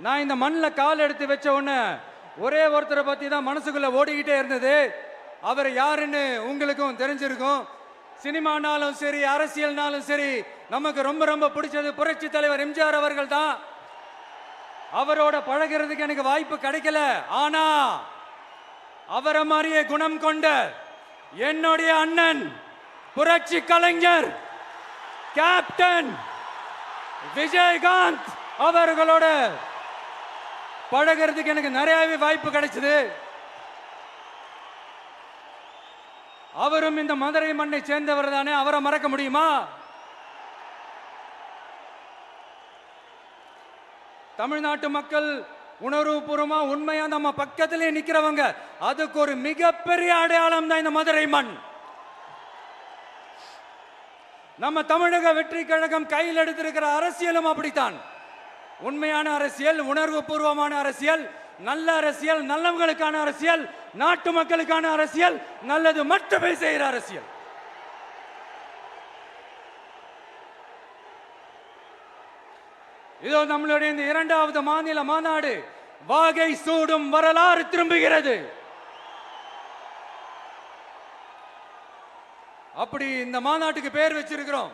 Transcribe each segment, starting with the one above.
நான் இந்த மண்ணில் கால் எடுத்து வச்ச உடனே ஒரே ஒருத்தரை பற்றி தான் மனசுக்குள்ள ஓடிக்கிட்டே இருந்தது. அவர் யாருன்னு உங்களுக்கும் தெரிஞ்சிருக்கும். சினிமானாலும் சரி, அரசியல்னாலும் சரி, நமக்கு ரொம்ப ரொம்ப பிடிச்சது புரட்சி தலைவர் எம்ஜிஆர் அவர்கள் தான். அவரோட பழகிறதுக்கு எனக்கு வாய்ப்பு கிடைக்கல. ஆனா அவரை மாதிரியே குணம் கொண்ட என்னுடைய அண்ணன் புரட்சி கலைஞர் கேப்டன் விஜயகாந்த் அவர்களோட பழகிறதுக்கு எனக்கு நிறையவே வாய்ப்பு கிடைச்சது. அவரும் இந்த மதுரை மண்ணை சேர்ந்தவர் தானே, அவரை மறக்க முடியுமா? தமிழ்நாட்டு மக்கள் உணர்வுபூர்வமா உண்மையா நம்ம பக்கத்திலே நிக்கிறவங்க, அதுக்கு ஒரு மிகப்பெரிய அடையாளம் தான் இந்த மதுரை மண். நம்ம தமிழக வெற்றி கழகம் கையில் எடுத்திருக்கிற அரசியலும் அப்படித்தான். உண்மையான அரசியல், உணர்வு பூர்வமான அரசியல், நல்ல அரசியல், நல்லவங்களுக்கான அரசியல், நாட்டு மக்களுக்கான அரசியல், நல்லது மட்டுமே செய்கிற அரசியல். இதோ நம்மளுடைய இந்த 2வது மாநில மாநாடு வாகை சூடும் வரலாறு திரும்புகிறது. அப்படி இந்த மாநாட்டுக்கு பேர் வச்சிருக்கிறோம்,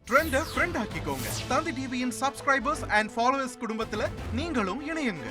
ட்ரெண்ட ஃப்ரெண்ட் ஆக்கிக்கோங்க. தந்தி டிவியின் சப்ஸ்கிரைபர்ஸ் அண்ட் ஃபாலோவர்ஸ் குடும்பத்துல நீங்களும் இணையுங்க.